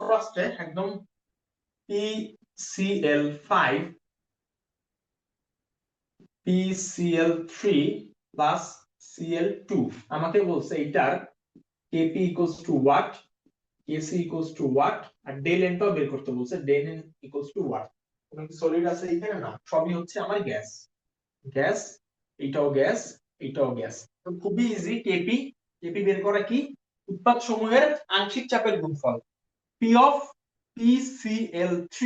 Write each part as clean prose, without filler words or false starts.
ফার্স্টে একদম PCl5 PCl3 plus Cl2 আমাকে বলছে এটার Kp equals to what, Kc equals to what, আর ডেল এনটাও বের করতে বলছে, del n equals to what. কোনো কি সলিড আছে এখানে? না, সবই হচ্ছে আমার গ্যাস। গ্যাস, এটাও গ্যাস, এটাও গ্যাস। তো খুবই ইজি। কেপি, কেপি বের করা কি? উৎপাদ সমূহের আংশিক চাপের গুণফল। পি অফ PCl3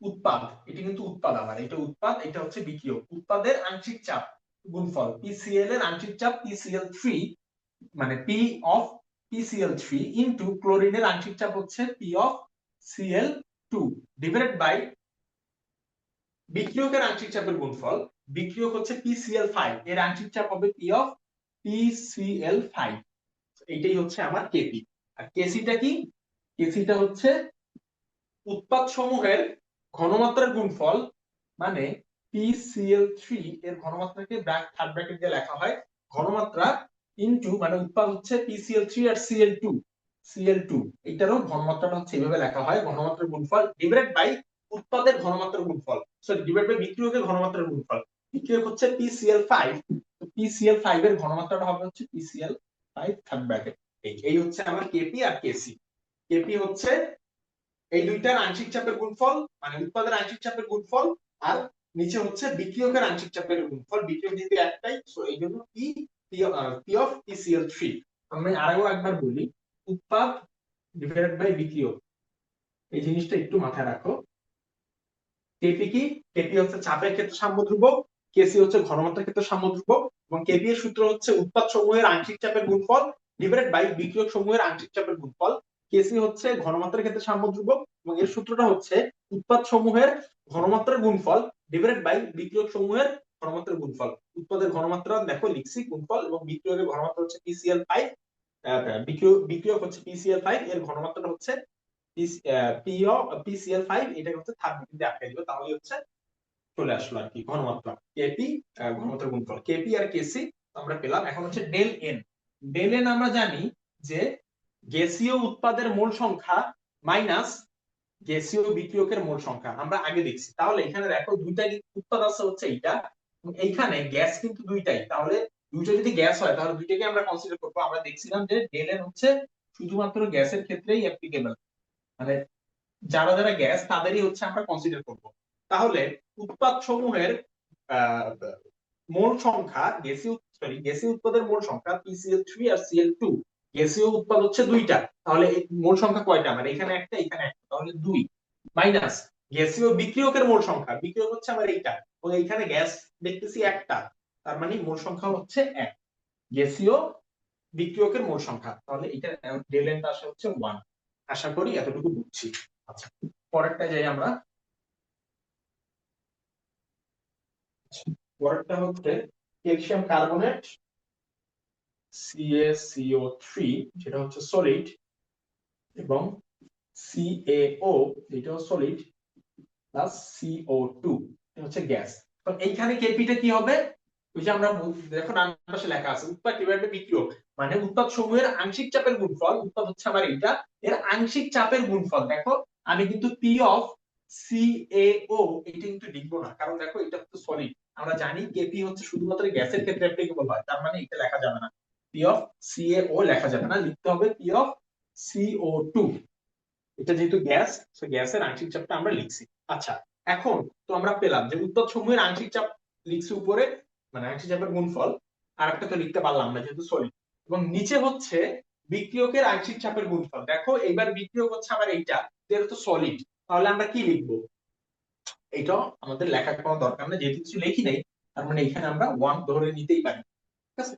উৎপাদ, এটা কিন্তু উৎপাদ, আমার এটা উৎপাদ, এটা হচ্ছে বিক্রিয়ক। উৎপাদের আংশিক চাপ গুণফল PCl এর আংশিক চাপ PCl3, মানে P অফ PCl3 ইনটু ক্লোরিনের আংশিক চাপ হচ্ছে P of Cl2 divided by বিক্রিয়কের আংশিক চাপের গুণফল। বিক্রিয়ক হচ্ছে PCl5, এর আংশিক চাপ হবে P অফ PCl5। এইটাই হচ্ছে আমার কেপি। আর কেসিটা কি? কেসিটা হচ্ছে উৎপাদ সমূহের ঘনমাত্রার গুণফল, মানে PCl3 এর ঘনমাত্রাকে থার্ড ব্র্যাকেট দিয়ে লেখা হয় ঘনমাত্রা ইনটু, মানে উৎপাদ হচ্ছে PCl3 আর Cl2, এটারও ঘনমাত্রাটা হচ্ছে এইভাবে লেখা হয় ঘনমাত্রার গুণফল ডিভাইডেড বাই উৎপাদের ঘনমাত্রার গুণফল, সরি ডিভাইড বাই বিক্রিয়কের ঘনমাত্রার গুণফল। বিক্রিয়ক হচ্ছে PCl5, তো PCl5 এর ঘনমাত্রাটা হবে হচ্ছে PCl5 থার্ড ব্র্যাকেট। এই হচ্ছে আমার কেপি আর কেসি। কেপি হচ্ছে এই দুইটার আংশিক চাপের গুণফল, মানে উৎপাদের আংশিক চাপের গুণফল, আর নিচে হচ্ছে বিক্রিয়কের আংশিক চাপের গুণফল। বিক্রিয়ক যেহেতু একটাই, সো এই জন্য পি অফ PCl3। আমি আরো একবার বলি, উৎপাদ ডিভাইডেড বাই বিক্রিয়ক, এই জিনিসটা একটু মাথায় রাখো। কেপি কি? কেপি হচ্ছে চাপের ক্ষেত্রে সাম্য ধ্রুবক, কেসি হচ্ছে ঘনমাত্রার ক্ষেত্রে সাম্য ধ্রুবক, এবং কেপি এর সূত্র হচ্ছে উৎপাদ সমূহের আংশিক চাপের গুণফল ডিভাইডেড বাই বিক্রিয়ক সমূহের আংশিক চাপের গুণফল। কেসি হচ্ছে ঘনমাত্রার ক্ষেত্রে সাম্য ধ্রুবক, এবং এর সূত্রটা হচ্ছে উৎপাদ সমূহের ঘনমাত্রার গুণফল ডিভাইডেড বাই বিক্রিয়ক সমূহের ঘনমাত্রার গুণফল। উৎপাদের ঘনমাত্রা দেখো লিখছি গুণফল, এবং বিক্রিয়কের ঘনমাত্রা হচ্ছে PCl5, বিক্রিয়ক হচ্ছে PCl5, এর ঘনমাত্রাটা হচ্ছে PCl5, এটা হচ্ছে থার্ড ব্র্যাকেট দিয়ে আটকে দিবে, তাহলে হচ্ছে চলে আসলো আর কি ঘনমাত্রা। কেপি ঘনমাত্রার গুণফল, কেপি আর কেসি আমরা পেলাম। এখন হচ্ছে ডেল এন। ডেল এন আমরা জানি যে গ্যাসীয় উৎপাদের মোল সংখ্যা মাইনাস গ্যাসীয় বিক্রিয়কের মোল সংখ্যা, আমরা আগে দেখছি। তাহলে এখানে দেখো দুইটা উৎপাদ আছে হচ্ছে এইটা, এইখানে গ্যাস কিন্তু দুইটাই, তাহলে দুইটা যদি গ্যাস হয় তাহলে দুইটাকে আমরা কনসিডার করবো। আমরা দেখছিলাম যে ডেল এন হচ্ছে শুধুমাত্র গ্যাসের ক্ষেত্রেই অ্যাপ্লিকেবল, মানে যারা যারা গ্যাস তাদেরই হচ্ছে আমরা কনসিডার করব। তাহলে উৎপাদ সমূহের মোল সংখ্যা, গ্যাসীয় উৎপাদের মোল সংখ্যা PCl3 আর Cl2, গ্যাসীয় উৎপাদ হচ্ছে দুইটা, তাহলে মোল সংখ্যা কয়টা? মানে এখানে একটা, এখানে একটা, তাহলে দুই, মাইনাস গ্যাসীয় বিক্রিয়কের মোল সংখ্যা, বিক্রিয়ক হচ্ছে আমার এইটা, এবং এইখানে গ্যাস দেখতেছি একটা, তার মানে মোল সংখ্যা হচ্ছে এক। গ্যাসীয় বিক্রিয়কের মোল সংখ্যা, তাহলে এটা ডেল এনটা আসে হচ্ছে 1। আশা করি এতটুকু বুঝছি। আচ্ছা, পরেরটা যাই আমরা। পরেরটা হচ্ছে ক্যালসিয়াম কার্বনেট CaCO3, যেটা হচ্ছে সলিড, এবং CaO, এটাও সলিড, প্লাস CO2, এটা হচ্ছে গ্যাস। তো এইখানে কেপিটা কি হবে? ওই যে আমরা দেখো ডান পাশে লেখা আছে উৎপাদ ডিভাইডেড বাই বিক্রিয়ক, মানে উৎপাদ সমূহের আংশিক চাপের গুণফল। উৎপাদ হচ্ছে আমার এইটা, এর আংশিক চাপের গুণফল। দেখো আমি কিন্তু P অফ CaO এটা কিন্তু লিখবো না, কারণ দেখো এটা হচ্ছে সলিড, আমরা জানি কেপি হচ্ছে শুধুমাত্র গ্যাসের ক্ষেত্রে অ্যাপ্লিকেবল হয়, তার মানে এটা লেখা যাবে না। P অফ CaO লেখা যাবে না, লিখতে হবে P অফ CO2। এটা যেহেতু গ্যাস, সো গ্যাসের আংশিক চাপটা আমরা লিখছি। আচ্ছা, এখন তো আমরা পেলাম যে উৎপাদ সমূহের আংশিক চাপ লিখছি উপরে, মানে আংশিক চাপের গুণফল, আর একটা তো লিখতে পারলাম না যেহেতু সলিড, এবং নিচে হচ্ছে বিক্রিয়কের আংশিক চাপের গুণফল। দেখো এইবার বিক্রিয়ক হচ্ছে আমার এইটা, যেটা তো সলিড, তাহলে আমরা কি লিখবো? এটা আমাদের লেখার কোনো দরকার নেই, যেহেতু কিছু লিখি নেই, তার মানে এখানে আমরা 1 ধরে নিতেই পারি। ঠিক আছে,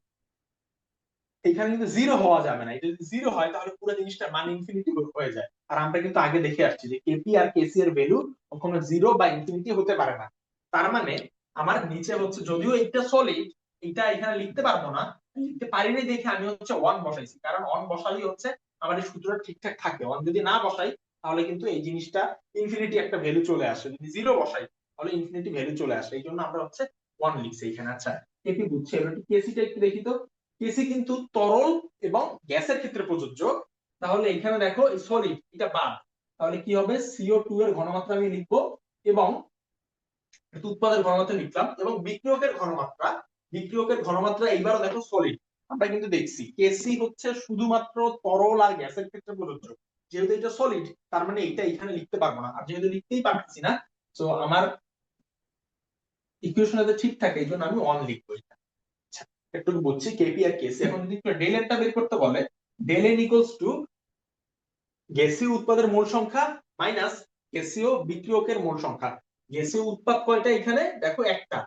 এখানে কিন্তু জিরো হওয়া যাবে না, এটা যদি জিরো হয় তাহলে পুরো জিনিসটা মান ইনফিনিটি হয়ে যায়, আর আমরা কিন্তু আগে দেখে আসছি যে কেপি আর কেসি এর ভ্যালু কখনো জিরো বা ইনফিনিটি হতে পারে না। তার মানে আমার নিচে হচ্ছে, যদিও এটা সলিড, এটা এখানে লিখতে পারবো না, লিখতে পারিনি দেখে আমি হচ্ছে 1 বসাইছি, কারণ 1 বসালেই হচ্ছে আমার এই সূত্রটা ঠিকঠাক থাকে। 1 যদি না বসাই তাহলে কিন্তু এই জিনিসটা ইনফিনিটি একটা ভ্যালু চলে আসে, যদি জিরো বসাই তাহলে ইনফিনিটি ভ্যালু চলে আসে, এই জন্য আমরা হচ্ছে 1 লিখছি এখানে। আচ্ছা, কেপি বুঝছে, এবার কেসিটা একটু দেখি তো। কেসি কিন্তু তরল এবং গ্যাসের ক্ষেত্রে প্রযোজ্য, তাহলে এখানে দেখো এই সলিড এটা বাদ, তাহলে কি হবে CO2 এর ঘনমাত্রা আমি লিখবো, এবং উৎপাদের ঘনমাত্রা লিখলাম, এবং বিক্রিয়কের ঘনমাত্রা এইবারও দেখো সলিড। আমরা কিন্তু দেখছি কেসি হচ্ছে শুধুমাত্র তরল আর গ্যাসের ক্ষেত্রে প্রযোজ্য, যেহেতু এটা সলিড তার মানে এটা এখানে লিখতে পারবো না, আর যেহেতু লিখতেই পারছি না, তো আমার ইকুয়েশন যাতে ঠিক থাকে এই জন্য আমি অন লিখবো এটা। আচ্ছা, একটু বুঝছি কেপি আর কেসি। এখন যদি ডেল এনটা বের করতে বলে, ডেল এন ইকুয়ালস টু গ্যাসীয় উৎপাদের মোল সংখ্যা মাইনাস গ্যাসীয় বিক্রিয়কের মোল সংখ্যা। গ্যাসীয় উৎপাদ কয়টা এখানে দেখো, একটা,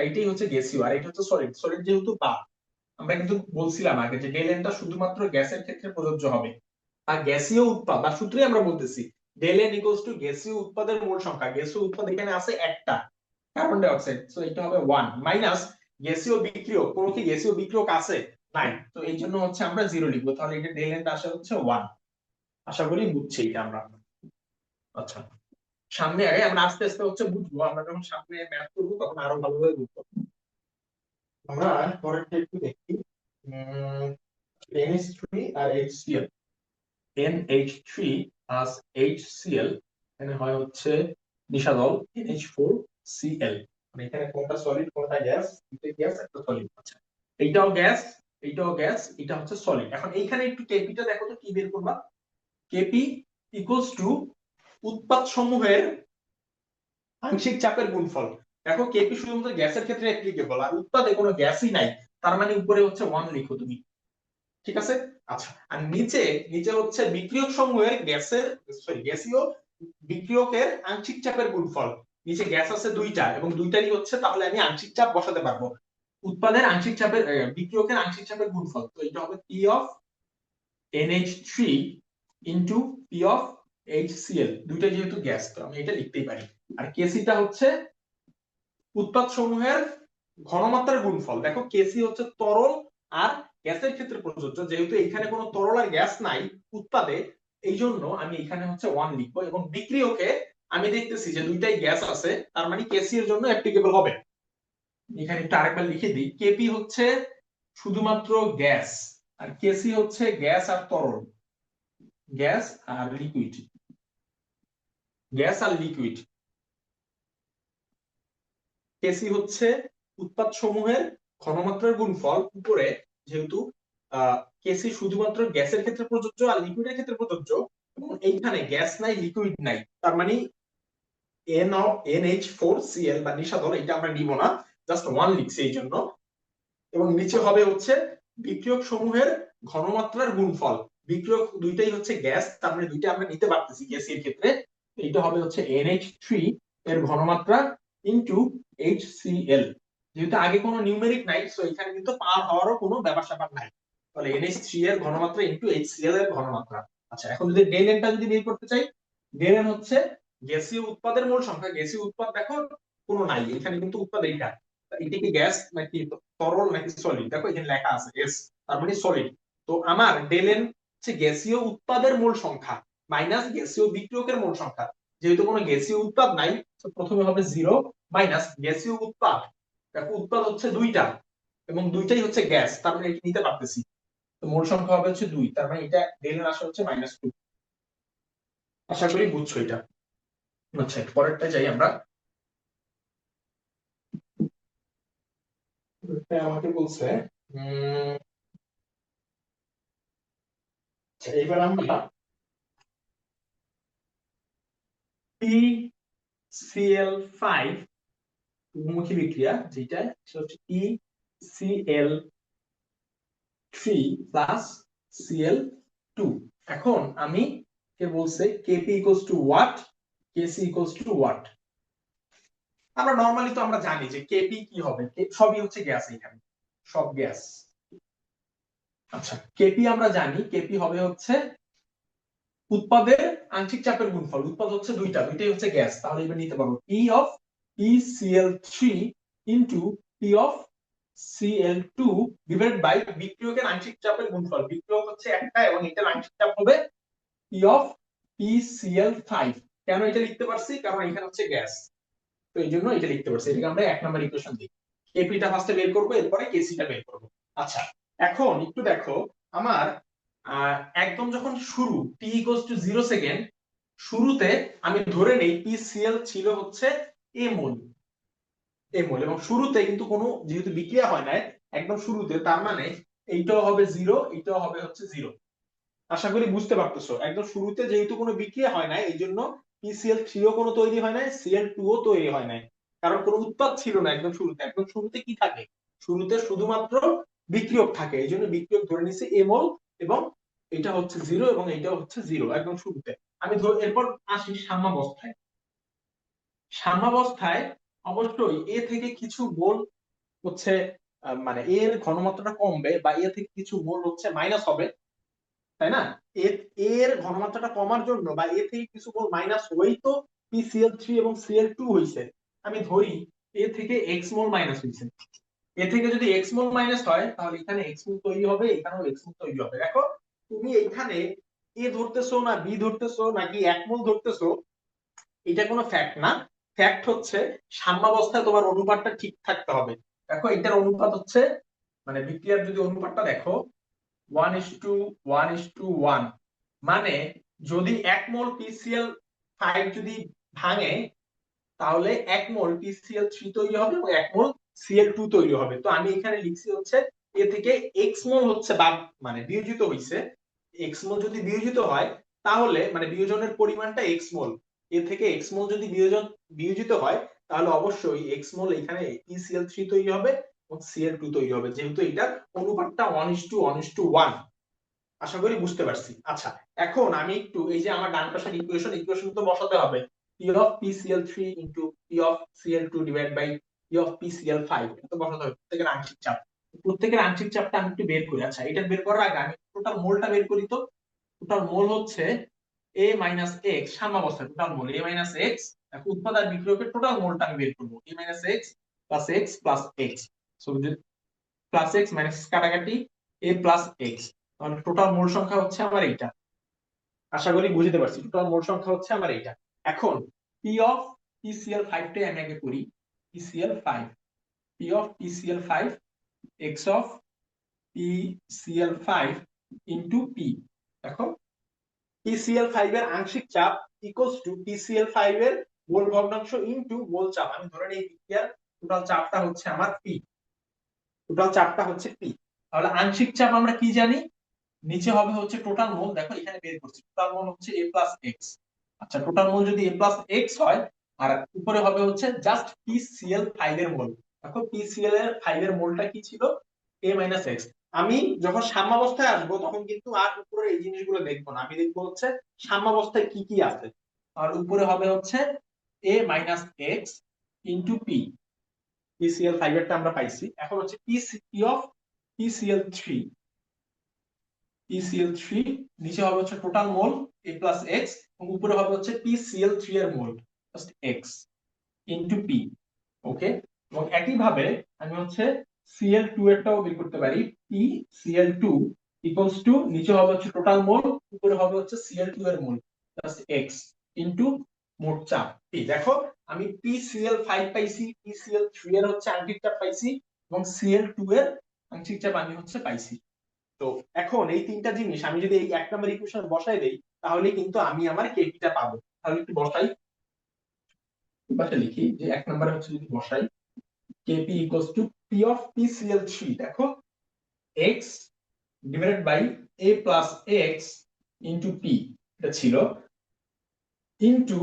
এটাই হচ্ছে গ্যাসীয়, আর এটা হচ্ছে সলিড। সলিড যেহেতু বাদ, আমরা কিন্তু বলছিলাম আগে যে ডেল এনটা শুধুমাত্র গ্যাসের ক্ষেত্রে প্রযোজ্য হবে, আর গ্যাসীয় উৎপাদ বা সূত্রে আমরা বলতেছি ডেল এন ইকুয়ালস টু গ্যাসীয় উৎপাদের মোল সংখ্যা। গ্যাসীয় উৎপাদ এখানে আছে একটা, কার্বন ডাই অক্সাইড, সো এটা হবে 1 মাইনাস গ্যাসীয় বিক্রিয়ক, কোন কি গ্যাসীয় বিক্রিয়ক আছে নাই, তো এই জন্য হচ্ছে আমরা 0 লিখবো, তাহলে এটা ডেল এনটা আসে হচ্ছে 1। আশা করি বুঝছি এটা আমরা। আচ্ছা, সামনে আগে আমরা আস্তে আস্তে হচ্ছে বুঝবো, আমরা যখন সামনে ম্যাথ করবো তখন আরো ভালোভাবে বুঝবো। আমরা পরেরটা একটু দেখি, NH3 আর HCl, NH3 প্লাস HCl, এখানে হয় হচ্ছে নিশাদল NH4Cl, মানে এখানে কোনটা সলিড কোনটা গ্যাস, এটা গ্যাস একটা সলিড। আচ্ছা, এইটাও গ্যাস, এইটাও গ্যাস, এটা হচ্ছে সলিড। এখন এইখানে একটু কেপিটা দেখো তো কি বের করবা, কেপি ইকুয়ালস টু উৎপাদ সমূহের আংশিক চাপের গুণফল। দেখো কেপি শুধুমাত্র গ্যাসের ক্ষেত্রে অ্যাপ্লিকেবল, আর উৎপাদে কোনো গ্যাসই নাই, তার মানে উপরে হচ্ছে 1 লিখো তুমি, ঠিক আছে। আচ্ছা, আর নিচে নিচে হচ্ছে বিক্রিয়ক সমূহের গ্যাসীয় বিক্রিয়কের আংশিক চাপের গুণফল। নিচে গ্যাস আছে দুইটা, এবং দুইটারই হচ্ছে, তাহলে আমি আংশিক চাপ বসাতে পারবো। উৎপাদের আংশিক চাপের বিক্রিয়কের আংশিক চাপের গুণফল, তো এটা হবে P of NH3 into P of HCl, দুইটা যেহেতু গ্যাস তো আমি এটা লিখতেই পারি। আর কেসিটা হচ্ছে উৎপাদ সমূহের ঘনমাত্রার গুণফল। দেখো কেসি হচ্ছে তরল আর গ্যাসের ক্ষেত্রে প্রযোজ্য, যেহেতু এখানে কোনো তরল আর গ্যাস নাই উৎপাদে, এই জন্য আমি এখানে হচ্ছে 1 লিখবো, এবং বিক্রিয়কে আমি দেখতেছি যে দুইটাই গ্যাস আছে, তার মানে কেসি এর জন্য অ্যাপ্লিকেবল হবে। এখানে একটু আরেকবার লিখে দিই, কেপি হচ্ছে শুধুমাত্র গ্যাস, আর কেসি হচ্ছে গ্যাস আর তরল, গ্যাস আর লিকুইড, গ্যাস আর লিকুইড। কেসি হচ্ছে উৎপাদ সমূহের ঘনমাত্রার গুণফল উপরে, যেহেতু কেসি শুধুমাত্র গ্যাসের ক্ষেত্রে প্রযোজ্য আর লিকুইডের ক্ষেত্রে প্রযোজ্য, এবং এইখানে গ্যাস নাই লিকুইড নাই, তার মানে NH4Cl বা নিশাদল এটা আমরা নিব না, জাস্ট 1 লিখছি এই জন্য। এবং নিচে হবে হচ্ছে বিক্রিয়ক সমূহের ঘনমাত্রার গুণফল। বিক্রিয়ক দুইটাই হচ্ছে গ্যাস, তার মানে দুইটা আমরা নিতে পারতেছি গ্যাসি এর ক্ষেত্রে, এটা হবে হচ্ছে NH3 এর ঘনমাত্রা ইনটু HCl। যেহেতু আগে কোনো নিউমেরিক নাই, সো এখানে কিন্তু পার হওয়ারও কোনো ব্যাপার স্যাপার নাই, তাহলে NH3 এর ঘনমাত্রা ইনটু HCl এর ঘনমাত্রা। আচ্ছা, এখন যদি ডেল এনটা যদি বের করতে চাই, ডেল এন হচ্ছে গ্যাসীয় উৎপাদের মোল সংখ্যা। গ্যাসীয় উৎপাদ দেখো কোনো নাই এখানে, কিন্তু উৎপাদ এইটা, এটা কি গ্যাস নাকি তরল নাকি সলিড, দেখো এখানে লেখা আছে এস, তার মানে সলিড। তো আমার ডেল এন হচ্ছে গ্যাসীয় উৎপাদের মোল সংখ্যা মাইনাস গ্যাসীয় বিক্রিয়কের মোল সংখ্যা। যেহেতু কোনো গ্যাসীয় উৎপাদ নাই, তো প্রথমে হবে 0 মাইনাস গ্যাসীয় উৎপাদ। দেখো উৎপাদ হচ্ছে দুইটা, এবং দুইটাই হচ্ছে গ্যাস, তার মানে এটা নিতে পারতেছি, তো মোল সংখ্যা হবে হচ্ছে 2, তার মানে এটা ডেল এন আসে হচ্ছে -2। আশা করি বুঝছো এটা। আচ্ছা, পরেরটা যাই আমরা। আমাকে বলছে এইবার আমরা PCl5 বহুমুখী বিক্রিয়া, যেটা সেটা হচ্ছে PCl3 প্লাস Cl2। এখন আমি কে বলছে Kp equals to what, Kc equals to what. আমরা নরমালি তো আমরা জানি যে Kp কি হবে, সবই হচ্ছে গ্যাস, এখানে সব গ্যাস। আচ্ছা, Kp আমরা জানি, Kp হবে হচ্ছে উৎপাদের আংশিক চাপের গুণফল। উৎপাদ হচ্ছে দুইটা, দুইটাই হচ্ছে গ্যাস, তাহলে এবার নিতে পারবো P of PCl3 into P of Cl2 divided by বিক্রিয়কের আংশিক চাপের গুণফল। বিক্রিয়ক হচ্ছে একটা এবং এটার আংশিক চাপ হবে P অফ PCl5। কেন এটা লিখতে পারছি, কারণ এখানে হচ্ছে গ্যাস, তো এই জন্য এটা লিখতে পারছি। এটাকে আমরা 1 নাম্বার ইকুয়েশন দিই। Kp টা ফার্স্টে বের করব, এরপরে Kc টা বের করব। আচ্ছা, এখন একটু দেখো, আমার একদম যখন শুরু t ইকুয়ালস টু 0 সেকেন্ড, শুরুতে আমি ধরে নেই পিসিএল ছিল হচ্ছে এ মোল, এবং শুরুতে কিন্তু কোনো যেহেতু বিক্রিয়া হয় নাই একদম শুরুতে, তার মানে এইটাও হবে 0, এইটাও হবে হচ্ছে 0। আশা করি বুঝতে পারতেছো, একদম শুরুতে যেহেতু কোনো বিক্রিয়া হয় নাই এই জন্য PCl3 ও কোনো তৈরি হয় নাই, Cl2 ও তৈরি হয় নাই, কারণ কোনো উৎপাদ ছিল না একদম শুরুতে। একদম শুরুতে কি থাকে, শুরুতে শুধুমাত্র বিক্রিয়ক থাকে, এই জন্য বিক্রিয়ক ধরে নিছে এমল, এবং এটা হচ্ছে 0 এবং এটাও হচ্ছে 0 একদম শুরুতে। আমি এরপর আসি সাম্যাবস্থায়। সাম্যাবস্থায় অবশ্যই এ থেকে কিছু মোল হচ্ছে মানে এর ঘনমাত্রাটা কমবে, বা এ থেকে কিছু মোল হচ্ছে মাইনাস হবে, তাই না? এর এর ঘনমাত্রাটা কমার জন্য বা এ থেকে কিছু মোল মাইনাস হয়েই তো PCl3 এবং Cl2 হইছে। আমি ধরি এ থেকে x মোল মাইনাস হইছে, এ থেকে যদি x মোল মাইনাস হয় তাহলে এখানে x মোল তৈরি হবে, এখানেও x মোল তৈরি হবে। দেখো তুমি এইখানে এ ধরতেছো না বি ধরতেছো নাকি 1 মোল ধরতেছো, এটা কোনো ফ্যাক্ট না। ফ্যাক্ট হচ্ছে সাম্যাবস্থায় তোমার অনুপাতটা ঠিক থাকতে হবে। দেখো এটার অনুপাত হচ্ছে, মানে বিক্রিয়ার যদি অনুপাতটা দেখো 1:1:1, মানে যদি 1 মোল PCl5 যদি ভাঙে তাহলে 1 মোল PCl3 তৈরি হবে এবং 1 মোল Cl2 তৈরি হবে। তো আমি এখানে লিখছি হচ্ছে এ থেকে x মোল হচ্ছে বাদ, মানে বিয়োজিত হইছে। x মোল যদি বিয়োজিত হয় তাহলে মানে বিয়োজনের পরিমাণটা x মোল, এ থেকে x মোল যদি বিয়োজিত হয় তাহলে অবশ্যই x মোল এখানে PCl3 তৈরি হবে এবং Cl2 তৈরি হবে, যেহেতু এটা অনুপাতটা 1:1:1। আশা করি বুঝতে পারছি। আচ্ছা, এখন আমি একটু এই যে আমার ডান পাশের ইকুয়েশন তো বসাতে হবে, P of PCl3 into P of Cl2 divided by P of PCl5, এটা তো বসাতে হবে। প্রত্যেকের আংশিক চাপ, প্রত্যেকের আংশিক চাপটা আমি একটু বের করি। আচ্ছা, এটা বের করার আগে আমি টোটাল মোলটা বের করি। তো টোটাল মোল হচ্ছে a মাইনাস x, সাম্যাবস্থা total mole a minus x। এখন উৎপাদ আর বিক্রিয়কের টোটাল মোলটা আমি বের করব, a minus x plus x plus x, so plus x minus কাটাকাটি a প্লাস x, তাহলে টোটাল মোল সংখ্যা হচ্ছে আমার এইটা। আশা করি বুঝতে পারছি, টোটাল মোল সংখ্যা হচ্ছে আমার এইটা। এখন p অফ PCl5 টাই আমি আগে করি, PCl5, p of PCl5 x of PCl5 into p। দেখো PCl5 এর আংশিক চাপ ইকুয়ালস টু PCl5 এর মোল ভগ্নাংশ ইনটু মোল চাপ। আমি ধরে নিই বিক্রিয়ার টোটাল চাপটা হচ্ছে আমার p, টোটাল চাপটা হচ্ছে p। তাহলে আংশিক চাপ আমরা কি জানি, নিচে হবে হচ্ছে টোটাল মোল, দেখো এখানে বের করছি টোটাল মোল হচ্ছে a প্লাস x। আচ্ছা, টোটাল মোল যদি a প্লাস x হয়, আর উপরে হবে হচ্ছে জাস্ট PCl5 এর মোল। দেখো PCl5 এর মোলটা কি ছিল, a মাইনাস x। আমি যখন সাম্যাবস্থায় আসবো তখন কিন্তু আর উপরে এই জিনিসগুলো দেখবো না, আমি দেখবো হচ্ছে সাম্যাবস্থায় কি কি আছে। আর উপরে হবে হচ্ছে a minus x into p, PCl5 এরটা আমরা পাইছি। এখন হচ্ছে P অফ PCl3, PCl3 নিচে হবে হচ্ছে total mole a plus x, এবং উপরে হবে হচ্ছে PCl3 এর মোল জাস্ট x ইনটু p। ওকে, এবং একই ভাবে আমি হচ্ছে Cl2 এরটাও বের করতে পারি, PCl2 ইকুয়ালস টু নিচে হবে হচ্ছে টোটাল মোল, উপরে হবে হচ্ছে Cl2 এর মোল জাস্ট x ইনটু মোট চাপ p। দেখো আমি PCl5 পাইছি, PCl3 এর হচ্ছে আংশিক চাপ পাইছি, এবং Cl2 এর আংশিক চাপ আমি হচ্ছে পাইছি। তো এখন এই তিনটা জিনিস আমি যদি এই 1 নম্বর ইকুয়েশনে বসাই দেই তাহলে কিন্তু আমি আমার কেপিটা পাবো। তাহলে একটু বসাই, পাশে লিখি যে 1 নম্বরে হচ্ছে যদি বসাই KP equals to p of PCl3, দেখো x divided by a plus x into p, এটা ছিল ইনটু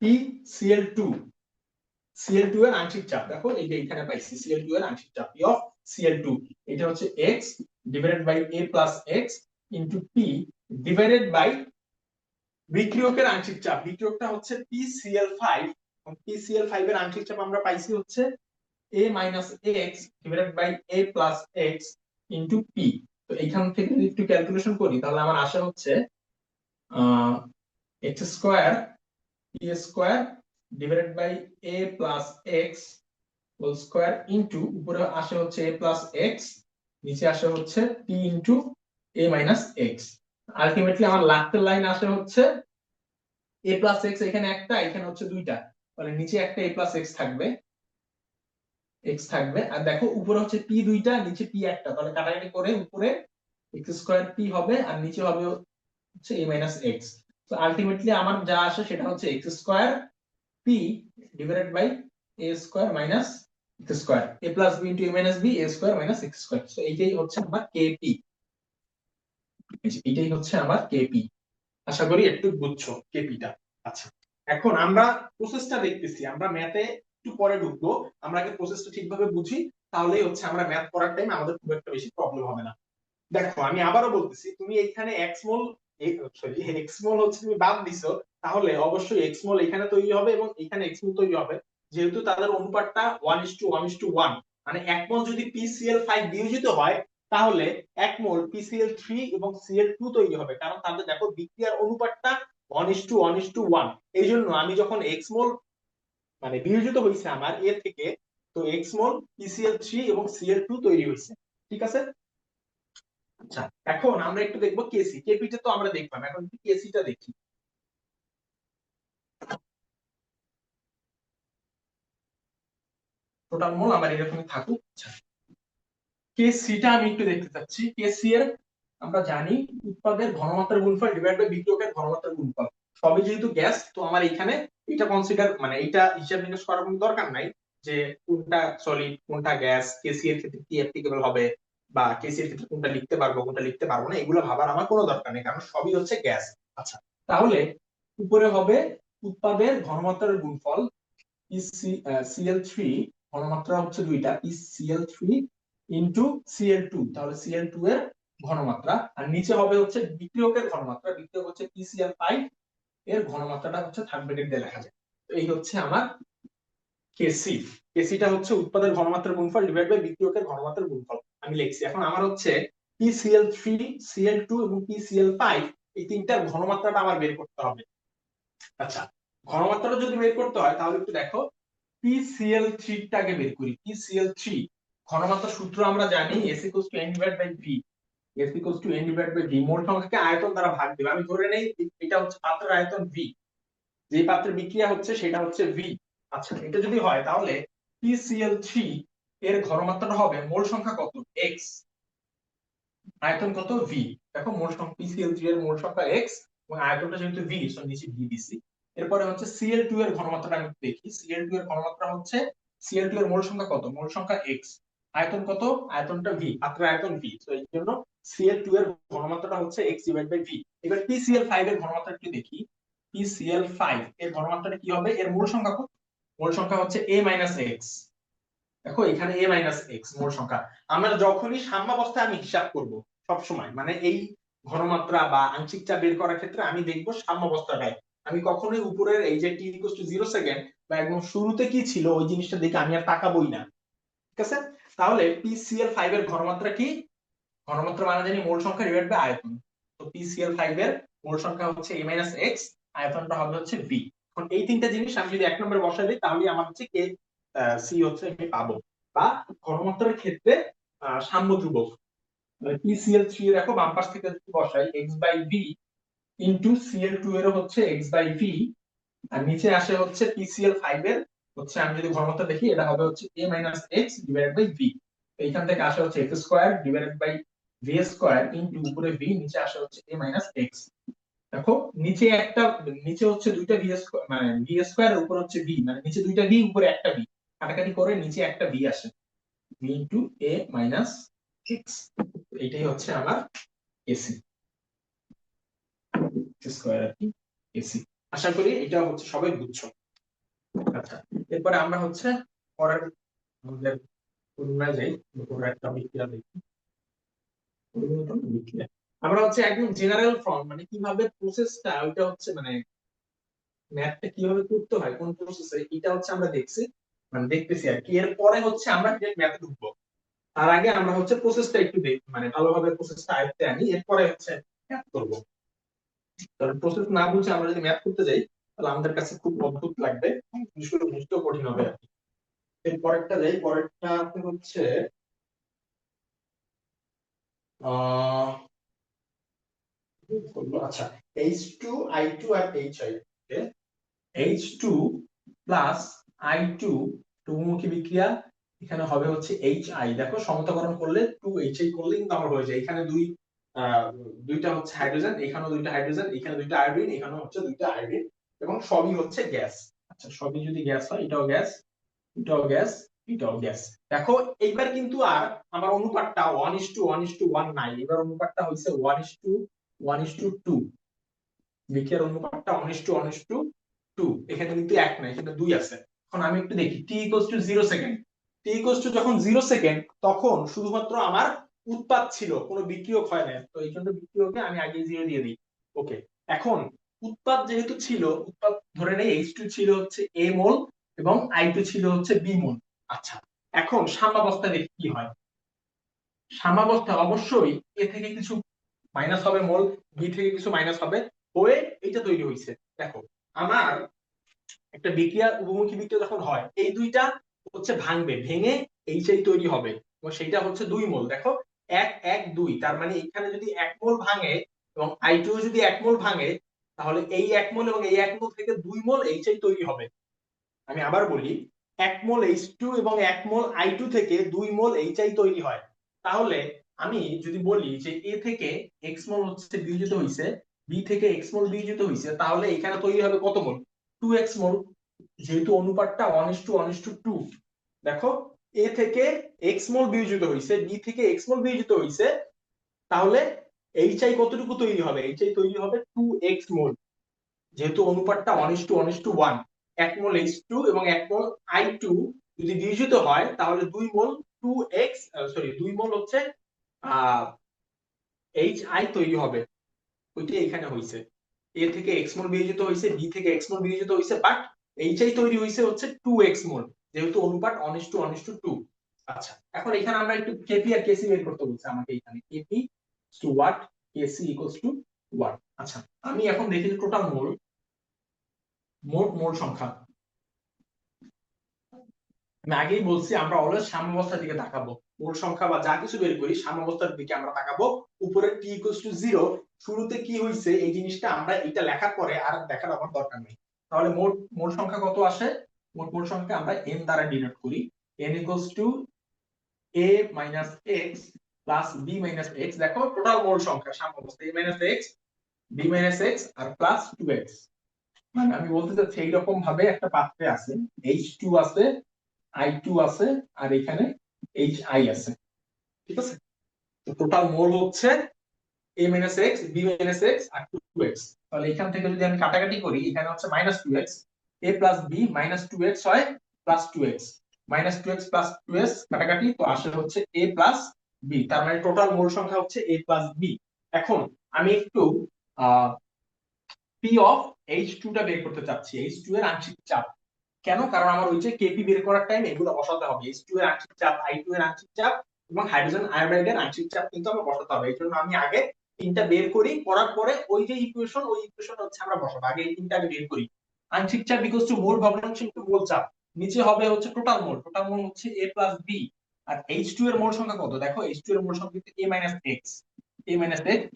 PCl2, Cl2 এর আংশিক চাপ। দেখো এই যে এখানে পাইছি Cl2 এর আংশিক চাপ, P অফ Cl2, এটা হচ্ছে x divided by a plus x into p divided by বিক্রিয়কের আংশিক চাপ, বিক্রিয়কটা হচ্ছে PCl5, এবং PCl5 এর আংশিক চাপ আমরা পাইছি হচ্ছে a minus x divided by a plus x into p। তো এইখান থেকে যদি একটু ক্যালকুলেশন করি তাহলে আমার আসে হচ্ছে x square p square divided by a plus x whole square into উপরে আসে হচ্ছে a প্লাস x, নিচে আসে হচ্ছে p into a minus x। Ultimately আমার লাস্টের লাইন আসে হচ্ছে a প্লাস x, এখানে একটা এখানে হচ্ছে দুইটা, তাহলে নিচে একটা a প্লাস x থাকবে, x থাকবে, আর দেখো উপরে হচ্ছে p দুইটা নিচে p একটা, তাহলে কাটাকাটি করে উপরে এক্স স্কয়ার পি হবে আর নিচে হবে হচ্ছে a মাইনাস এক্স। তো আলটিমেটলি আমার যা আসে সেটা হচ্ছে x square p divided by a square minus x square, a plus b into a minus b, a square minus x square. তো এইটাই হচ্ছে আমার কেপি, এইটাই হচ্ছে আমার কেপি। আশা করি একটু বুঝছো কেপিটা। আচ্ছা, এখন আমরা প্রসেসটা দেখতেছি, আমরা ম্যাথে একটু পরে ঢুকবো, আমরা আগে প্রসেসটা ঠিকভাবে বুঝি, তাহলেই হচ্ছে আমরা ম্যাথ করার টাইম আমাদের খুব একটা বেশি প্রবলেম হবে না। দেখো আমি আবারও বলতেছি, তুমি এইখানে এক্স মোল, সরি এক্স মোল হচ্ছে তুমি বাদ দিছো, তাহলে অবশ্যই এক্স মোল এখানে তৈরি হবে এবং এখানে এক্স মোল তৈরি হবে, যেহেতু তাদের অনুপাতটা 1:1:1। মানে এক মোল যদি PCl5 বিয়োজিত হয়, তাহলে এক মোল PCl3 এবং Cl2 তৈরি হবে, কারণ তাদের দেখো বিক্রিয়ার অনুপাতটা 1:1:1। এই জন্য আমি যখন এক্স মোল মানে বিয়োজিত হয়েছে আমার এর থেকে, তো এক্স মোল PCl3 এবং Cl2 তৈরি হয়েছে। ঠিক আছে। আচ্ছা, এখন আমরা একটু দেখবো কেসি, কেপিটা তো আমরা দেখলাম, এখন একটু কেসিটা দেখি। টোটাল মোল আমার এরকমই থাকুক। আচ্ছা, কেসিটা আমি একটু দেখতে চাচ্ছি। কেসি এর আমরা জানি উৎপাদের ঘনমাত্রার গুণফল ডিভাইড বাই বিক্রিয়কের ঘনমাত্রার গুণফল। সবই যেহেতু গ্যাস, তো আমার এখানে এটা কনসিডার মানে এটা হিসাব নিকাশ করার কোনো দরকার নাই যে কোনটা সলিড কোনটা গ্যাস, কেসি এর ক্ষেত্রে কি অ্যাপ্লিকেবল হবে বা কেসি এর ক্ষেত্রে কোনটা লিখতে পারবো কোনটা লিখতে পারবো না, এগুলো ভাবার আমার কোনো দরকার নেই, কারণ সবই হচ্ছে গ্যাস। আচ্ছা, তাহলে উপরে হবে উৎপাদের ঘনমাত্রার গুণফল Cl3, ঘনমাত্রা হচ্ছে দুইটা, Cl3 ইনটু Cl2, তাহলে Cl2 এর ঘনমাত্রা, আর নিচে হবে হচ্ছে বিক্রিয়কের ঘনমাত্রা, বিক্রিয়ক হচ্ছে PCl5 এর ঘনমাত্রাটা হচ্ছে থার্ড ব্র্যাকেট দিয়ে লেখা যায়। তো এই হচ্ছে আমার কেসি। কেসিটা হচ্ছে উৎপাদের ঘনমাত্রার গুণফল ডিভাইড বাই বিক্রিয়কের ঘনমাত্রার গুণফল আমি লিখছি। এখন আমার হচ্ছে PCl3, Cl2 এবং PCl5 এই তিনটার ঘনমাত্রাটা আমার বের করতে হবে। আচ্ছা, ঘনমাত্রাটা যদি বের করতে হয় তাহলে একটু দেখো, PCl3 টাকে বের করি। PCl3 ঘনমাত্রা সূত্র আমরা জানি S = N / V, S = N / V, মোল সংখ্যাকে আয়তন দ্বারা ভাগ দিবে। আমি ধরে নেই এটা হচ্ছে পাত্রের আয়তন V, যে পাত্রে বিক্রিয়া হচ্ছে সেটা হচ্ছে V। আচ্ছা, এটা যদি হয় তাহলে PCl3 এর ঘনমাত্রাটা হবে মোল সংখ্যা কত X, আয়তন কত V। দেখো মোল সংখ্যা PCl3 এর মোল সংখ্যা X এবং আয়তনটা যেহেতু V, সো নিচে V দিছি। এরপরে হচ্ছে Cl2 এর ঘনমাত্রাটা আমি দেখি। Cl2 এর ঘনমাত্রা হচ্ছে, Cl2 এর মোল সংখ্যা কত, মোল সংখ্যা X, আয়তন কত, আয়তনটা V, পাত্রের আয়তন V, তো এই জন্য Cl2 এর ঘনমাত্রাটা হচ্ছে X / V। এবার PCl5 এর ঘনমাত্রা একটু দেখি। PCl5 এর ঘনমাত্রাটা কি হবে, এর মোল সংখ্যা কত, মোল সংখ্যা হচ্ছে A - X। দেখো এখানে A - X মোল সংখ্যা। আমরা যখনই সাম্যাবস্থায় আমি হিসাব করব সব সময়, মানে এই ঘনমাত্রা বা আংশিক চাপ বের করার ক্ষেত্রে আমি দেখব সাম্যাবস্থাটায়। আমি কখনোই উপরের এই যে t = 0 সেকেন্ড বা একদম শুরুতে কি ছিল ওই জিনিসটা দেখে আমি আর তাকাবোই না। ঠিক আছে। তাহলে PCl5 এর ঘনমাত্রা কি, ঘনমাত্রা মানে জানি মোল সংখ্যা ডিভাইড বাই আয়তন। তো PCl5 এর মোল সংখ্যা হচ্ছে A - X, আয়তনটা হবে হচ্ছে V। এখন এই তিনটা জিনিস আমি যদি এক নম্বরে বসাই দিই তাহলে আমার হচ্ছে কে সি হচ্ছে আমি পাবো। বা ঘনমাত্রার ক্ষেত্রে সাম্য ধ্রুবক PCl3 দেখো বাম পাশ থেকে যদি বসাই X/V ইনটু Cl2 এর হচ্ছে X/V, আর নিচে আসে হচ্ছে PCl5 এর হচ্ছে, আমি যদি ঘনমাত্রা দেখি এটা হবে হচ্ছে A - X divided by V। এইখান থেকে আসে হচ্ছে x square divided by v square into উপরে v, নিচে আসে হচ্ছে A - X। দেখো নিচে একটা, নিচে হচ্ছে দুইটা v স্কয়ার মানে v স্কয়ার এর উপর হচ্ছে v, মানে নিচে দুইটা v উপরে একটা v, কাটাকাটি করে নিচে একটা v আসে, v ইনটু A - X। এইটাই হচ্ছে আমার এসি স্কয়ার আর কি, এসি। আশা করি এটা হচ্ছে সবাই বুঝছো। আচ্ছা, এরপরে আমরা হচ্ছে পরের আমাদের পূর্ণায় যাই, পরের একটা বিক্রিয়া দেখি। বিক্রিয়া আমরা হচ্ছে একদম জেনারেল ফর্ম, মানে কিভাবে প্রসেসটা ওইটা হচ্ছে মানে ম্যাথটা কিভাবে করতে হয় কোন প্রসেসে, এটা হচ্ছে আমরা দেখছি মানে দেখতেছি আর কি। এরপরে হচ্ছে আমরা ডিরেক্ট ম্যাথে ঢুকবো, তার আগে আমরা হচ্ছে প্রসেসটা একটু দেখি, মানে ভালোভাবে প্রসেসটা আয়ত্তে আনি, এরপরে হচ্ছে ম্যাথ করবো। কারণ প্রসেস না বুঝে আমরা যদি ম্যাথ করতে যাই তাহলে আমাদের কাছে খুব অদ্ভুত লাগবে, জিনিসগুলো বুঝতেও কঠিন হবে আর কি। এরপরেরটা যাই, পরেরটা হচ্ছে আহ আচ্ছা, H2I2 আর HI, H2 প্লাস I2 বহুমুখী বিক্রিয়া, এখানে হবে হচ্ছে HI। দেখো সমতাকরণ করলে 2HI করলে কিন্তু আমার হয়ে যায়, এখানে দুই দুইটা হচ্ছে হাইড্রোজেন, এখানেও দুইটা হাইড্রোজেন, এখানে দুইটা আয়োডিন, এখানেও হচ্ছে দুইটা আয়োডিন, এবং সবই হচ্ছে গ্যাস। আচ্ছা, সবই যদি গ্যাস হয়, এটাও গ্যাস, এটাও গ্যাস, এটাও গ্যাস। দেখো এইবার কিন্তু আর আমার অনুপাতটা 1:1:1 নাই, এবার অনুপাতটা হইছে 1:1:2। বিক্রিয়ার অনুপাতটা 1:1:2। এখানে কিন্তু 1 নাই, এখানে 2 আছে। এখন আমি একটু দেখি t = 0 সেকেন্ড। t = যখন 0 সেকেন্ড, তখন শুধুমাত্র আমার উৎপাদ ছিল, কোনো বিক্রিয়ক হয় না, তো এই জন্য বিক্রিয়কে আমি আগে 0 দিয়ে দিই। ওকে, এখন উৎপাদ যেহেতু ছিল, উৎপাদ ধরে নেই H2 ছিল হচ্ছে a মোল এবং I2 ছিল হচ্ছে b মোল। আচ্ছা, এখন সাম্যাবস্থা দেখি কি হয়। সাম্যাবস্থা অবশ্যই এ থেকে কিছু মাইনাস হবে মোল, বি থেকে কিছু মাইনাস হবে, হয়ে এটা তৈরি হয়েছে। দেখো আমার একটা বিক্রিয়া, উভমুখী বিক্রিয়া যখন হয়, এই দুইটা হচ্ছে ভাঙবে, ভেঙে এইচআই তৈরি হবে, এবং সেটা হচ্ছে 2 মোল। দেখো 1 1 2, তার মানে এখানে যদি 1 মোল ভাঙে এবং I2 যদি 1 মোল ভাঙে, তাহলে এই 1 মোল এবং এই 1 মোল থেকে 2 মোল এইচআই তৈরি হবে। আমি আবার বলি, 1 মোল H2 এবং 1 মোল I2 থেকে 2 মোল HI তৈরি হয়। তাহলে আমি যদি বলি যে A থেকে X মোল হচ্ছে বিয়োজিত হইছে, B থেকে X মোল বিয়োজিত হইছে, তাহলে এখানে তৈরি হবে কত মোল? 2X মোল, যেহেতু অনুপাতটা 1:1:2। দেখো A থেকে X মোল বিয়োজিত হইছে, B থেকে X মোল বিয়োজিত হইছে, তাহলে HI কতটুকু তৈরি হবে? HI তৈরি হবে 2X মোল, যেহেতু অনুপাতটা 1:1:1। 1 মোল H2 এবং 1 মোল I2 যদি বিয়োজিত হয়, তাহলে 2 মোল 2x, সরি 2 মোল হচ্ছে HI তৈরি হবে। ওইটা এখানে হইছে, A থেকে X মোল বিয়োজিত হইছে, B থেকে X মোল বিয়োজিত হইছে, বাট HI তৈরি হইছে হচ্ছে 2x মোল, যেহেতু অনুপাত 1:1:2। আচ্ছা, এখন এখানে আমরা একটু কেপি আর কেসি বের করতে বলছে আমাকে। এখানে KP to what, KC equals to what. আচ্ছা, আমি এখন দেখি টোটাল মোল, মোট মোল সংখ্যা। আমি আগেই বলছি আমরা অলওয়েজ সাম্যাবস্থার দিকে তাকাবো, মোল সংখ্যা বা যা কিছু বের করি সাম্যাবস্থার দিকে আমরা তাকাবো। উপরে t = 0, শুরুতে কি হইছে এই জিনিসটা আমরা এটা লেখার পরে আর দেখার আমার দরকার নেই। তাহলে মোট মোল সংখ্যা কত আসে? মোট মোল সংখ্যা আমরা n দ্বারা ডিনোট করি। n = a - x plus b - x। দেখো টোটাল মোল সংখ্যা সাম্যাবস্থা a - x, b - x আর প্লাস 2x। মানে আমি বলতে চাচ্ছি এইরকম ভাবে একটা পাত্রে আছে, H2 আছে, I2 আছে, আর এখানে HI আছে, ঠিক আছে? তো টোটাল মোল হচ্ছে a - x, b - x R 2x। তাহলে এখান থেকে যদি আমি কাটাকাটি করি, এখানে হচ্ছে -2x, a + b -2x হয় +2x, -2x + 2x কাটাকাটি, তো আসে হচ্ছে a + b। তার মানে টোটাল মোল সংখ্যা হচ্ছে a + b। এখন আমি একটু P অফ H2 টা বের করতে চাচ্ছি, H2 এর আংশিক চাপ। কেন? কারণ আমার ওই যে কেপি বের করার টাইম এগুলো বসাতে হবে, H2 এর আংশিক চাপ, I2 এর আংশিক চাপ এবং হাইড্রোজেন আয়োডাইডের আংশিক চাপ কিন্তু আমার বসাতে হবে। এই জন্য আমি আগে তিনটা বের করি, করার পরে ওই যে ইকুয়েশন, ওই ইকুয়েশন হচ্ছে আমরা বসাবো। আগে এই তিনটা আগে বের করি। আংশিক চাপ ইকুয়ালস টু মোল ভগ্নাংশ ইনটু মোল চাপ। নিচে হবে হচ্ছে টোটাল মোল, টোটাল মোল হচ্ছে a + b। আর H2 এর মোল সংখ্যা কত? দেখো H2 এর মোল সংখ্যা কিন্তু a - x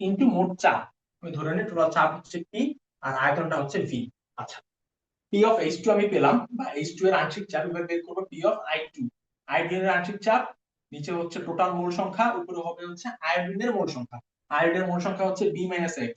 ইনটু মোট চাপ। আমি ধরে নিই টোটাল চাপ হচ্ছে p আর আয়তনটা হচ্ছে v। আচ্ছা, P of H2 আমি পেলাম, বা H2 এর আংশিক চাপ। এবার বের করব P of I2, আয়োডিনের আংশিক চাপ। নিচে হচ্ছে টোটাল মোল সংখ্যা, উপরে হবে হচ্ছে আয়োডিনের মোল সংখ্যা। আয়োডিনের মোল সংখ্যা হচ্ছে B - x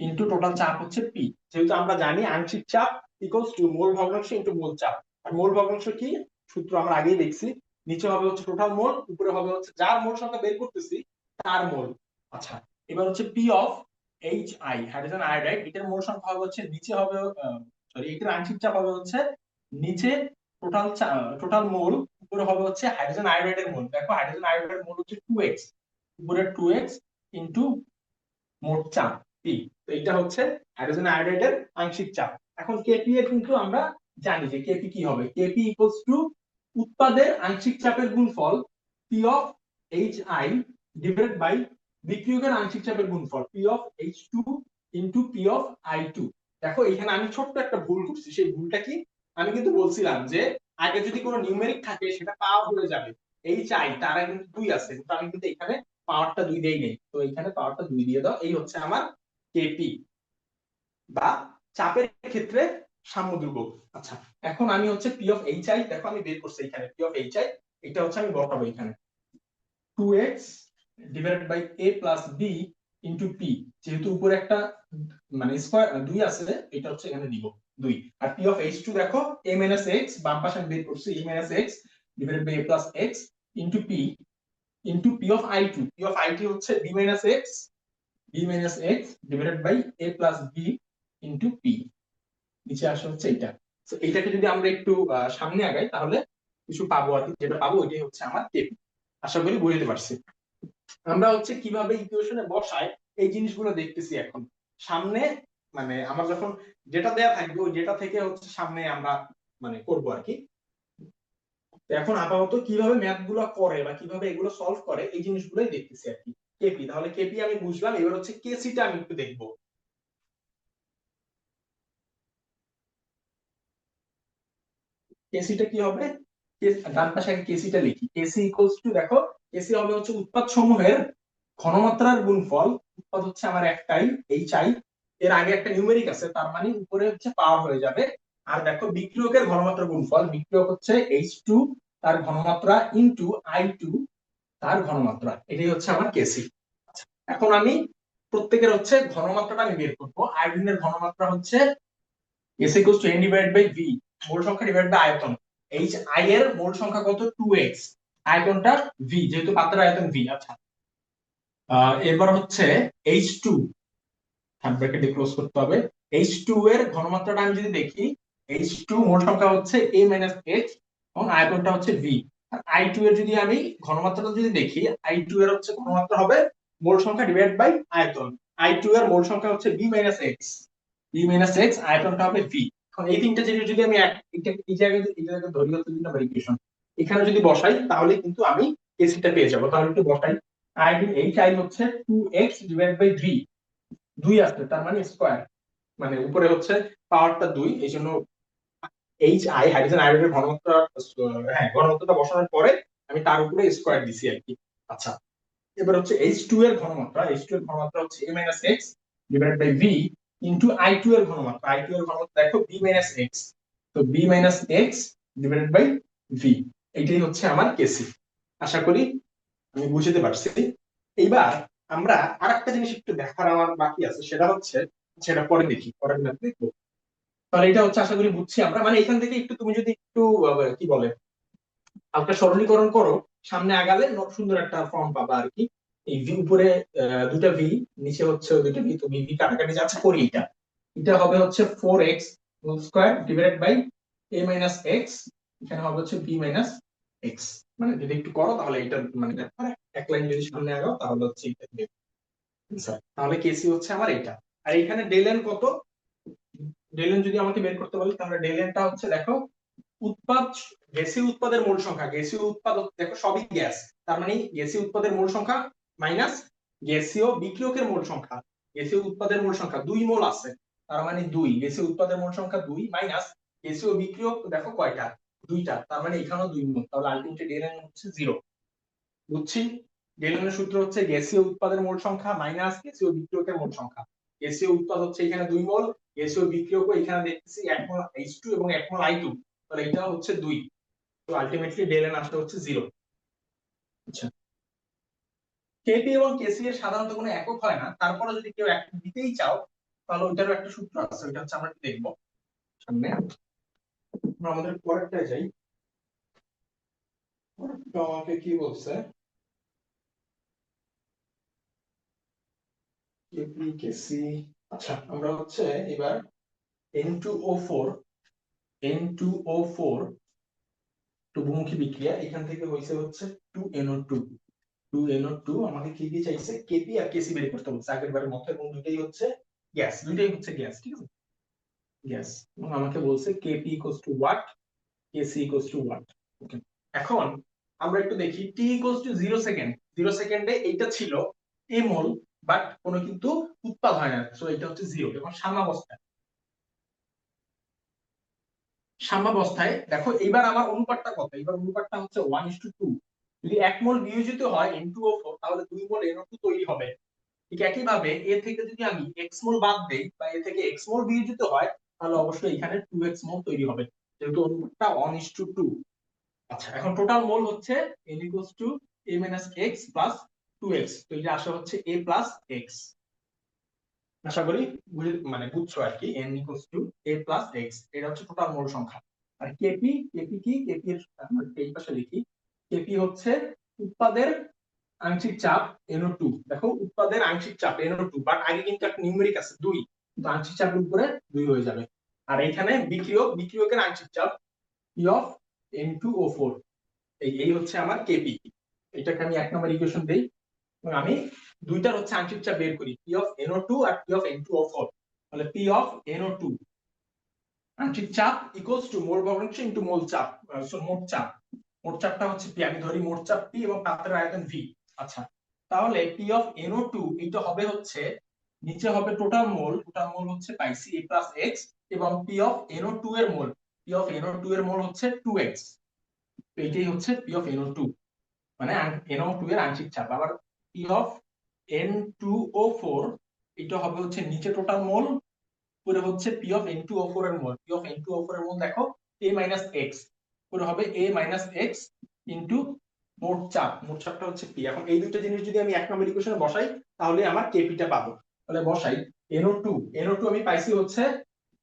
ইনটু টোটাল চাপ হচ্ছে P। যেহেতু আমরা জানি আংশিক চাপ ইকুয়ালস টু মোল ভগ্নাংশ ইনটু মোল চাপ। আর মোল ভগ্নাংশ কি সূত্র আমরা আগেই দেখছি। নিচে হবে হচ্ছে টোটাল মোল, উপরে হবে হচ্ছে যার মোল সংখ্যা বের করতেছি তার মোল। আচ্ছা, এবার হচ্ছে P of HI, hydrogen iodide, এটার মোল সংখ্যা হবে হচ্ছে, নিচে হবে সরি, এটার আংশিক চাপ হবে হচ্ছে নিচে টোটাল টোটাল মোল, উপরে হবে হচ্ছে হাইড্রোজেন আয়োডাইডের মোল। দেখো হাইড্রোজেন আয়োডাইডের মোল হচ্ছে 2x, উপরে 2x ইনটু মোট চাপ P। তো এটা হচ্ছে হাইড্রোজেন আয়োডাইডের আংশিক চাপ। এখন কেপি এর কিন্তু আমরা জানি যে কেপি কি হবে। কেপি ইকুয়ালস টু উৎপাদের আংশিক চাপের গুণফল P of HI divided by বিক্রিয়কের আংশিক চাপের গুণফল P of H2 into P of I2। দেখো এখানে আমি ছোট্ট একটা ভুল করছি। সেই ভুলটা কি? আমি কিন্তু বলছিলাম যে আগে যদি কোনো নিউমেরিক থাকে সেটা পাওয়ার হয়ে যাবে। HI তারা কিন্তু 2 আছে, কিন্তু আমি কিন্তু এখানে পাওয়ারটা 2 দেই নেই, তো এখানে পাওয়ারটা 2 দিয়ে দাও। এই হচ্ছে আমার কেপি বা চাপের ক্ষেত্রে সাম্য ধ্রুবক। আচ্ছা, এখন আমি হচ্ছে P অফ HI, দেখো আমি বের করছি এখানে P অফ HI, এটা হচ্ছে আমি বসাবো এখানে 2x divided by a plus b into p. যেহেতু উপরে একটা মানে স্কয়ার 2 আছে, এটা হচ্ছে এখানে দিব 2। আর পি অফ H2 দেখো a মাইনাস x, বাম পাশে আমি বের করছি a minus x divided by a plus x into p into p of I2। P of I2 হচ্ছে b minus x, b minus x divided by a plus b into p. নিচে আসে হচ্ছে এটা। তো এইটাকে যদি আমরা একটু সামনে আগাই তাহলে কিছু পাবো আর কি, যেটা পাবো ওইটাই হচ্ছে আমার কেপি। আশা করি বুঝতে পারছি। আমরা হচ্ছে কিভাবে ইকুয়েশনে বসায় এই জিনিসগুলো দেখতেছি এখন। সামনে মানে আমার যখন যেটা দেয়া থাকবে ওই ডেটা থেকে হচ্ছে সামনে আমরা মানে করবো আর কি। তো এখন আপাতত কিভাবে ম্যাথ গুলো করে বা কিভাবে এগুলো সলভ করে এই জিনিসগুলোই দেখতেছি আর কি। কেপি, তাহলে কেপি আমি বুঝলাম, এবার হচ্ছে কেসিটা আমি একটু দেখবো। কেসিটা কি হবে? ডান পাশে আগে কেসিটা লিখি। কেসি ইকুয়ালস টু, দেখো কেসি হবে হচ্ছে উৎপাদ সমূহের ঘনমাত্রার গুণফল। উৎপাদ হচ্ছে আমার একটাই, এইচ আই। এর আগে একটা নিউমেরিক আছে, তার মানে উপরে হচ্ছে পাওয়ার হয়ে যাবে। আর দেখো বিক্রিয়কের ঘনমাত্রার গুণফল, বিক্রিয়ক হচ্ছে H2 তার ঘনমাত্রা ইনটু I2 তার ঘনমাত্রা, এটাই হচ্ছে আমার কেসি। এখন আমি প্রত্যেকের হচ্ছে ঘনমাত্রাটা আমি বের করবো। আয়োডিনের ঘনমাত্রা হচ্ছে S equals to n divided by v, মোল সংখ্যা ডিভাইড বাই আয়তন। এইচ আই এর মোল সংখ্যা কত? 2x, আয়তনটা v, যেহেতু পাত্রের আয়তন v। আচ্ছা, এবার হচ্ছে H2, থার্ড ব্র্যাকেট দিয়ে ক্লোজ করতে হবে। H2 এর ঘনমাত্রাটা আমি যদি দেখি, H2 মোল সংখ্যা হচ্ছে a h এবং আয়তনটা হচ্ছে v। আর I2 এর যদি আমি ঘনমাত্রাটা যদি দেখি, I2 এর হচ্ছে ঘনমাত্রা হবে মোল সংখ্যা ডিভাইড বাই আয়তন। I2 এর মোল সংখ্যা হচ্ছে b x, b x, আয়তনটা হবে v। এখন এই তিনটা জিনিস যদি আমি এই জায়গায় ধরি হচ্ছে দুটো ভেরিয়েশন, এখানে যদি বসাই তাহলে কিন্তু আমি কেসিটা পেয়ে যাবো। তাহলে একটু বসাই। এইচ আই হচ্ছে 2x ডিভাইড বাই v, 2 আছে তার মানে স্কয়ার, মানে উপরে হচ্ছে পাওয়ারটা 2, এই জন্য এইচ আই হাইড্রোজেন আয়োডাইডের ঘনমাত্রা, হ্যাঁ ঘনমাত্রাটা বসানোর পরে আমি তার উপরে স্কয়ার দিছি আর কি। আচ্ছা, এবার হচ্ছে H2 এর ঘনমাত্রা, H2 এর ঘনমাত্রা হচ্ছে a x divided by v into I2 এর ঘনমাত্রা, I2 এর ঘনমাত্রা দেখো b x, তো b x divided by v, এটাই হচ্ছে আমার কেসি। আশা করি আমি বুঝতে পারছি। এইবার আমরা আরেকটা জিনিস একটু দেখার আমার বাকি আছে, সেটা হচ্ছে, সেটা পরে দেখি, পরের ম্যাথ দেখবো। তাহলে এটা হচ্ছে আশা করি বুঝছি আমরা, মানে এখান থেকে একটু তুমি যদি একটু কি বলে হালকা সরলীকরণ করো, সামনে আগালে সুন্দর একটা ফর্ম পাবা আর কি। এই ভি উপরে দুটা ভি, নিচে হচ্ছে দুটা ভি, তো ভি ভি কাটাকাটি যাচ্ছে করি, এটা এটা হবে হচ্ছে 4x whole square divided by a minus x, এখানে হবে হচ্ছে b মাইনাস x। মানে যদি একটু করো তাহলে এটা মানে এক লাইন যদি সামনে আগাও তাহলে হচ্ছে এটা আনসার। তাহলে কেসি হচ্ছে আমার এটা। আর এখানে ডেলেন কত? ডেলেন যদি আমাকে বের করতে বলি তাহলে ডেলেনটা হচ্ছে দেখো উৎপাদ, গ্যাসীয় উৎপাদের মোল সংখ্যা, গ্যাসীয় উৎপাদ দেখো সবই গ্যাস, তার মানে গ্যাসীয় উৎপাদের মোল সংখ্যা মাইনাস গ্যাসীয় বিক্রিয়কের মোল সংখ্যা। গ্যাসীয় উৎপাদের মোল সংখ্যা 2 মোল আছে, তার মানে 2, গ্যাসীয় উৎপাদের মোল সংখ্যা 2 মাইনাস গ্যাসীয় বিক্রিয়ক দেখো কয়টা? 2টা, তার মানে এখানেও 2 মোল, তাহলে আলটিমেটলি ডেলএন হচ্ছে 0। বুঝছি? ডেলএন এর সূত্র হচ্ছে গ্যাসীয় উৎপাদের মোল সংখ্যা মাইনাস গ্যাসীয় বিক্রিয়কের মোল সংখ্যা। গ্যাসীয় উৎপাদ হচ্ছে এখানে 2 মোল, গ্যাসীয় বিক্রিয়ক এখানে দেখতেছি 1 মোল H2 এবং 1 মোল I2, তাহলে এটা হচ্ছে 2। তো আলটিমেটলি ডেলএন আসলে হচ্ছে 0। আচ্ছা, কেপি এবং কেসি এর সাধারণত কোনো একক হয় না, তারপরে যদি কেউ একক দিতেই চাও তাহলে ওইটারও একটা সূত্র আছে, ওইটা হচ্ছে আমরা দেখবো সামনে। আমরা আমাদের পরেরটায় যাই। পরেরটা আমাকে কি বলছে? KP KC. আচ্ছা, আমরা হচ্ছে এবার N2O4, N2O4 বহুমুখী বিক্রিয়া, এখান থেকে হয়েছে হচ্ছে 2NO2, 2NO2। আমাকে কি কি চাইছে? কেপি আর কেসি বের করতে বলছে আগের বারের মতো, এবং দুইটাই হচ্ছে গ্যাস, দুইটাই হচ্ছে গ্যাস, ঠিক আছে, গ্যাস। এবং আমাকে বলছে Kp equals to what, KC equals to what. Okay, এখন আমরা একটু দেখি টি ইকুয়ালস টু 0 সেকেন্ড, 0 সেকেন্ডে এইটা ছিল এ মোল, বাট কোনো কিন্তু উৎপাদ হয় না, সো এটা হচ্ছে 0। এখন সাম্যাবস্থায়, সাম্যাবস্থায় দেখো এইবার আমার অনুপাতটা কত? এবার অনুপাতটা হচ্ছে 1:2। যদি 1 মোল বিয়োজিত হয় N2O4 তাহলে 2 মোল NO2 তৈরি হবে। ঠিক একই ভাবে এ থেকে যদি আমি x মোল বাদ দেই বা এ থেকে x মোল বিয়োজিত হয় তাহলে অবশ্যই এখানে 2x মোল তৈরি হবে, যেহেতু অনুপাতটা 1:2। আচ্ছা, এখন টোটাল মোল হচ্ছে N equals to a minus x plus 2x, তো এটা আসলে হচ্ছে a প্লাস x। আশা করি বুঝছো আর কি। n equals to a plus x, এটা হচ্ছে টোটাল মোল সংখ্যা। আর কেপি, কেপি এর আমরা এই পাশে লিখি, কেপি হচ্ছে উৎপাদের আংশিক চাপ NO2। দেখো উৎপাদের আংশিক চাপ NO2, বাট আগে কিন্তু একটা নিউমেরিক আছে 2, তো আংশিক চাপের উপরে 2 হয়ে যাবে। আর এখানে বিক্রিয়কের আংশিক চাপ P অফ N2O4, এই হচ্ছে আমার কেপি। এটাকে আমি 1 নম্বর ইকুয়েশন দেই এবং আমি দুইটার হচ্ছে আংশিক চাপ বের করি, P অফ NO2 আর P অফ N2O4। তাহলে P অফ NO2 আংশিক চাপ ইকুয়ালস টু মোল ভগ্নাংশ ইনটু মোল চাপ, মোট চাপ। মোট চাপটা হচ্ছে P, আমি ধরি মোট চাপ P এবং পাত্রের আয়তন V। আচ্ছা, তাহলে P অফ NO2 এটা হবে হচ্ছে, নিচে হবে টোটাল মোল হচ্ছে পাইছি A প্লাস X, এবং P অফ NO2 এর মোল, P অফ NO2 এর মোল হচ্ছে 2x। তো এটাই হচ্ছে P অফ NO2, মানে NO2 এর আংশিক চাপ। আবার P অফ N2O4 এটা হবে হচ্ছে নিচে টোটাল মোল, পুরো হচ্ছে P অফ N2O4 এর মোল। P অফ N2O4 এর মোল দেখো A মাইনাস X, পুরো হবে A মাইনাস X ইনটু মোট চাপ, মোট চাপটা হচ্ছে P। এখন এই দুটো জিনিস যদি আমি 1 নম্বর ইকুয়েশনে বসাই তাহলে আমার KP টা পাবো। তাহলে বসাই NO2 আমি পাইছি হচ্ছে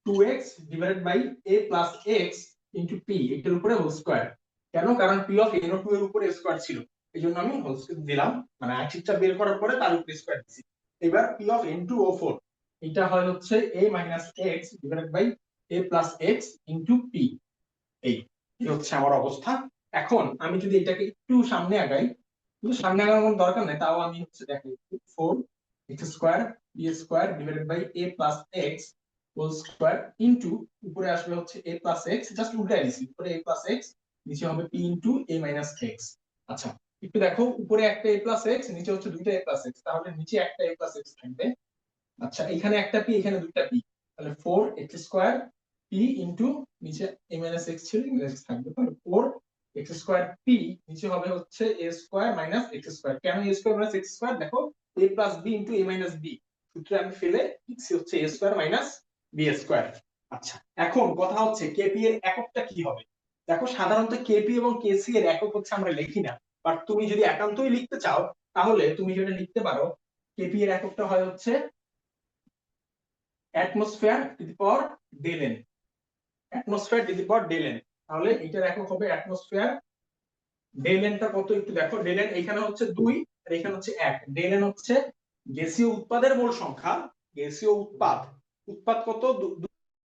2x divided by A plus X into P, এটার উপরে হোল স্কয়ার। কেন? কারণ P অফ NO2 এর উপরে স্কয়ার ছিল, এইজন্য আমি হোল স্কয়ার দিলাম, মানে আংশিক চাপ বের করার পরে তার উপরে স্কয়ার দিছি। এবার P অফ N2O4 এটা হয় হচ্ছে A minus X divided by A plus X into P। এই হচ্ছে আমার অবস্থা। এখন আমি যদি এটাকে একটু সামনে আগাই, কিন্তু সামনে আগানোর কোনো দরকার নেই, তাও আমি হচ্ছে দেখাই 4x square b square divided by a plus x whole square into উপরে আসবে হচ্ছে a প্লাস x, জাস্ট উল্টাই দিছি, উপরে a প্লাস x, নিচে হবে p into a minus x। আচ্ছা, একটু দেখো উপরে একটা a প্লাস x, নিচে হচ্ছে দুইটা a প্লাস x, তাহলে নিচে একটা a প্লাস x থাকবে। আচ্ছা, এখানে একটা p, এখানে দুইটা p, তাহলে 4x স্কয়ার p ইনটু নিচে a মাইনাস x ছিল, x থাকবে, তাহলে 4x স্কয়ার p, নিচে হবে হচ্ছে a square minus x square. কেন a square minus x square? দেখো a plus b into a minus b, সূত্রে আমি ফেলে লিখছি হচ্ছে a square minus b square. আচ্ছা, এখন কথা হচ্ছে কেপি এর এককটা কি হবে। দেখো সাধারণত কেপি এবং কেসি এর একক হচ্ছে আমরা লিখি না, বাট তুমি যদি একান্তই লিখতে চাও তাহলে তুমি যেটা লিখতে পারো, কেপি এর এককটা হয় হচ্ছে atmosphere to the power del n, atmosphere to the power del n. তাহলে এটার একক হবে অ্যাটমসফিয়ার। ডেল এনটা কত একটু দেখো, ডেল এন এখানে হচ্ছে 2 আর এখানে হচ্ছে 1। ডেল এন হচ্ছে গ্যাসীয় উৎপাদের মোল সংখ্যা, গ্যাসীয় উৎপাদ কত